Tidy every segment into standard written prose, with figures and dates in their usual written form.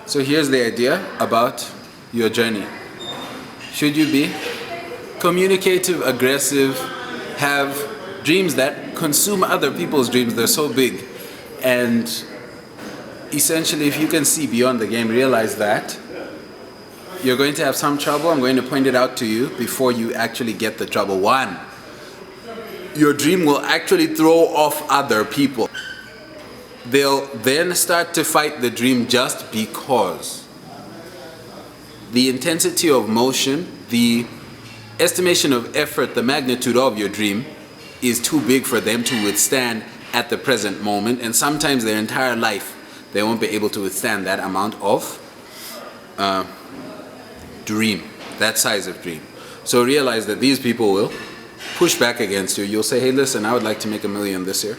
So here's the idea about your journey. Should you be communicative, aggressive, have dreams that consume other people's dreams? They're so big. And essentially, if you can see beyond the game, realize that you're going to have some trouble. I'm going to point it out to you before you actually get the trouble. One, your dream will actually throw off other people. They'll then start to fight the dream just because the intensity of motion, the estimation of effort, the magnitude of your dream is too big for them to withstand at the present moment, and sometimes their entire life they won't be able to withstand that amount of dream, that size of dream. So realize that these people will push back against you. You'll say, hey, listen, I would like to make $1 million this year.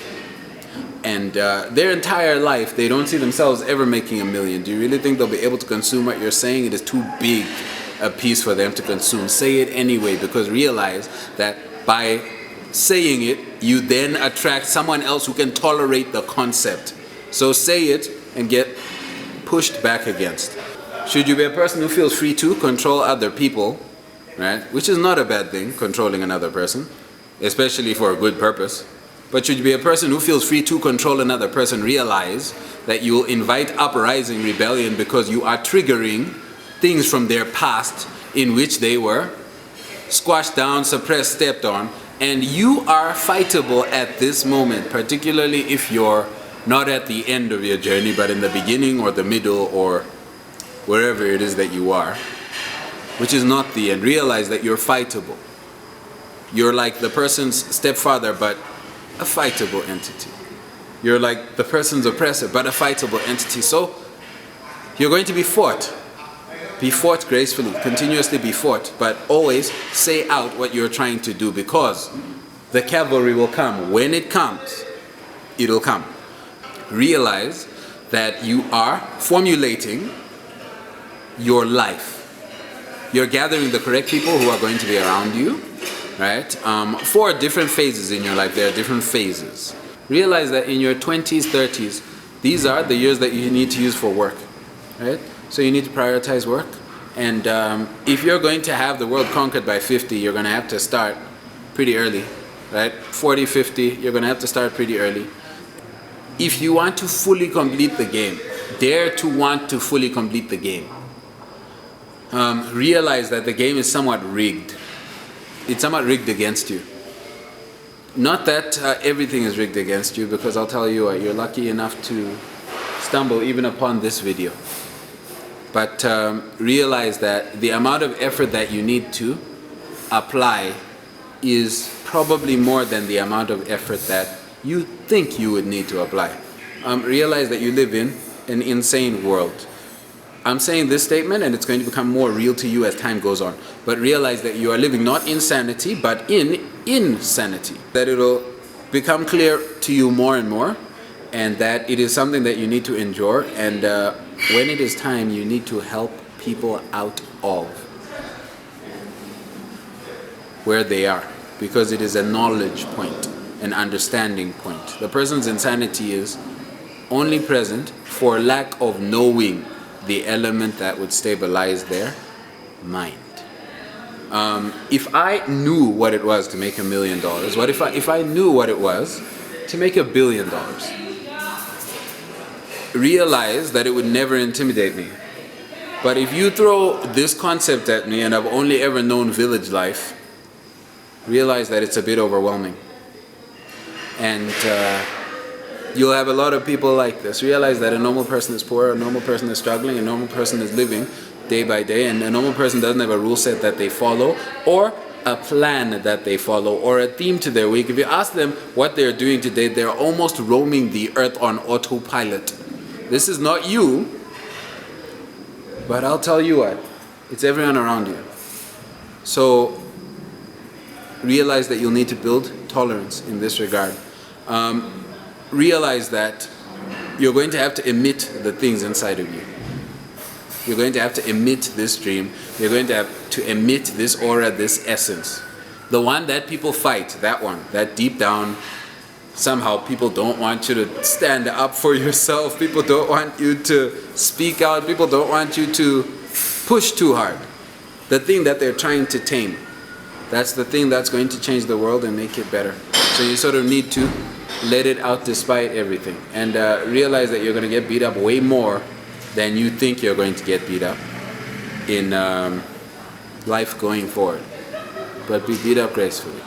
And their entire life, they don't see themselves ever making $1 million. Do you really think they'll be able to consume what you're saying? It is too big a piece for them to consume. Say it anyway, because realize that by saying it, you then attract someone else who can tolerate the concept. So say it and get pushed back against. Should you be a person who feels free to control other people, right? Which is not a bad thing, controlling another person, especially for a good purpose. But should you be a person who feels free to control another person, realize that you will invite uprising, rebellion, because you are triggering things from their past in which they were squashed down, suppressed, stepped on, and you are fightable at this moment, particularly if you're not at the end of your journey, but in the beginning or the middle or wherever it is that you are, which is not the end. Realize that you're fightable. You're like the person's stepfather, but a fightable entity. You're like the person's oppressor, but a fightable entity. So you're going to be fought. Be fought gracefully, continuously be fought, but always say out what you're trying to do, because the cavalry will come. When it comes, it'll come. Realize that you are formulating your life. You're gathering the correct people who are going to be around you, right? For different phases in your life. There are different phases. Realize that in your 20s, 30s, these are the years that you need to use for work, right? So you need to prioritize work. And if you're going to have the world conquered by 50, you're going to have to start pretty early, right? 40, 50, you're going to have to start pretty early. If you want to fully complete the game, dare to want to fully complete the game. Realize that the game is somewhat rigged. It's somewhat rigged against you. Not that everything is rigged against you, because I'll tell you what, you're lucky enough to stumble even upon this video. But realize that the amount of effort that you need to apply is probably more than the amount of effort that you think you would need to apply. Realize that you live in an insane world. I'm saying this statement and it's going to become more real to you as time goes on. But realize that you are living not in sanity, but in insanity. That it'll become clear to you more and more, and that it is something that you need to endure, and when it is time, you need to help people out of where they are, because it is a knowledge point, an understanding point. The person's insanity is only present for lack of knowing the element that would stabilize their mind. If I knew what it was to make $1 million, what if I knew what it was to make $1 billion? Realize that it would never intimidate me. But if you throw this concept at me and I've only ever known village life, realize that it's a bit overwhelming. And you'll have a lot of people like this. Realize that a normal person is poor, a normal person is struggling, a normal person is living day by day, and a normal person doesn't have a rule set that they follow, or a plan that they follow, or a theme to their week. If you ask them what they're doing today, they're almost roaming the earth on autopilot. This is not you, but I'll tell you what, it's everyone around you. So realize that you'll need to build tolerance in this regard. Realize that you're going to have to emit the things inside of you. You're going to have to emit this dream. You're going to have to emit this aura, this essence. The one that people fight, that one, that deep down somehow people don't want you to stand up for yourself. People don't want you to speak out. People don't want you to push too hard. The thing that they're trying to tame, that's the thing that's going to change the world and make it better. So you sort of need to let it out despite everything, and realize that you're going to get beat up way more than you think you're going to get beat up in life going forward. But be beat up gracefully.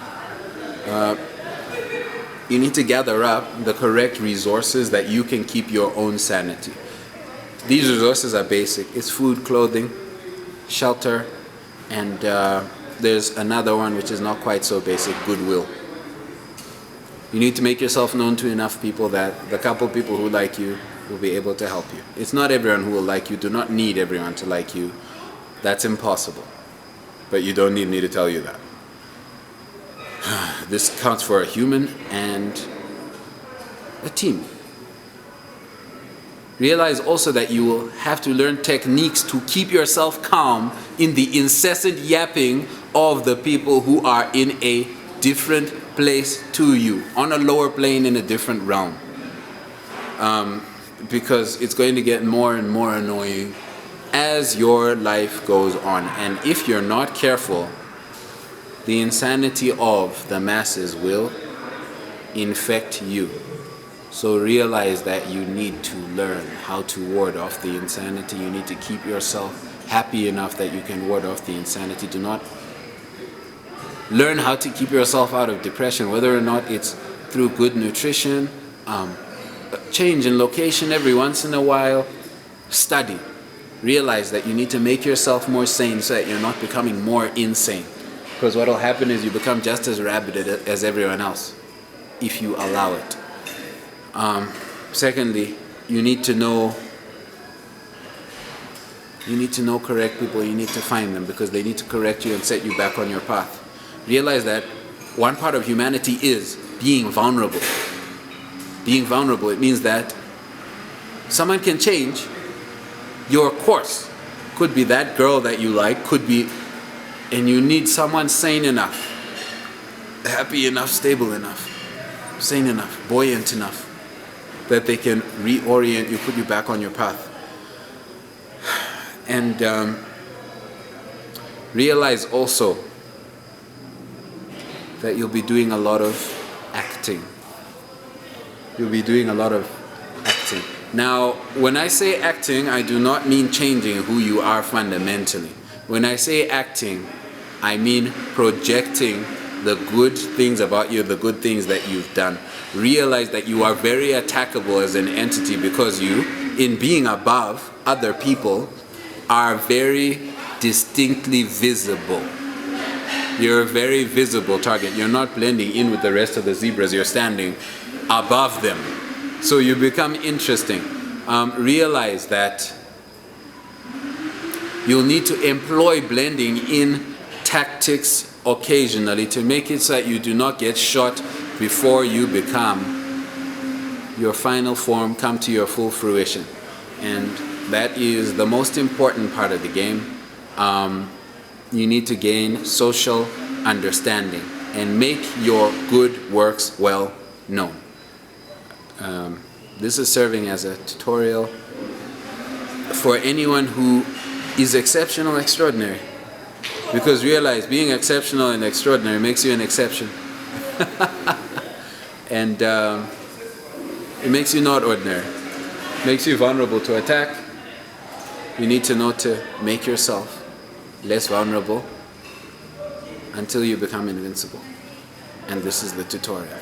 You need to gather up the correct resources that you can keep your own sanity. These resources are basic. It's food, clothing, shelter, and there's another one which is not quite so basic, goodwill. You need to make yourself known to enough people that the couple people who like you will be able to help you. It's not everyone who will like you. Do not need everyone to like you. That's impossible. But you don't need me to tell you that. This counts for a human and a team. Realize also that you will have to learn techniques to keep yourself calm in the incessant yapping of the people who are in a different place to you, on a lower plane in a different realm. Because it's going to get more and more annoying as your life goes on. And if you're not careful, the insanity of the masses will infect you. So realize that you need to learn how to ward off the insanity. You need to keep yourself happy enough that you can ward off the insanity. Do not learn how to keep yourself out of depression, whether or not it's through good nutrition, change in location every once in a while, study. Realize that you need to make yourself more sane so that you're not becoming more insane. Because what will happen is you become just as rabid as everyone else if you allow it. Secondly, you need to know correct people. You need to find them because they need to correct you and set you back on your path. Realize that one part of humanity is being vulnerable. Being vulnerable, it means that someone can change your course. Could be that girl that you like, could be, and you need someone sane enough, happy enough, stable enough, sane enough, buoyant enough, that they can reorient you, put you back on your path. And realize also that you'll be doing a lot of acting. You'll be doing a lot of acting. Now, when I say acting, I do not mean changing who you are fundamentally. When I say acting, I mean projecting the good things about you, the good things that you've done. Realize that you are very attackable as an entity because you, in being above other people, are very distinctly visible. You're a very visible target. You're not blending in with the rest of the zebras. You're standing above them. So you become interesting. Realize that you'll need to employ blending in tactics occasionally to make it so that you do not get shot before you become your final form, come to your full fruition. And that is the most important part of the game. You need to gain social understanding and make your good works well known. This is serving as a tutorial for anyone who is exceptional, extraordinary. Because realize being exceptional and extraordinary makes you an exception. And it makes you not ordinary. It makes you vulnerable to attack. You need to know to make yourself less vulnerable until you become invincible. And this is the tutorial.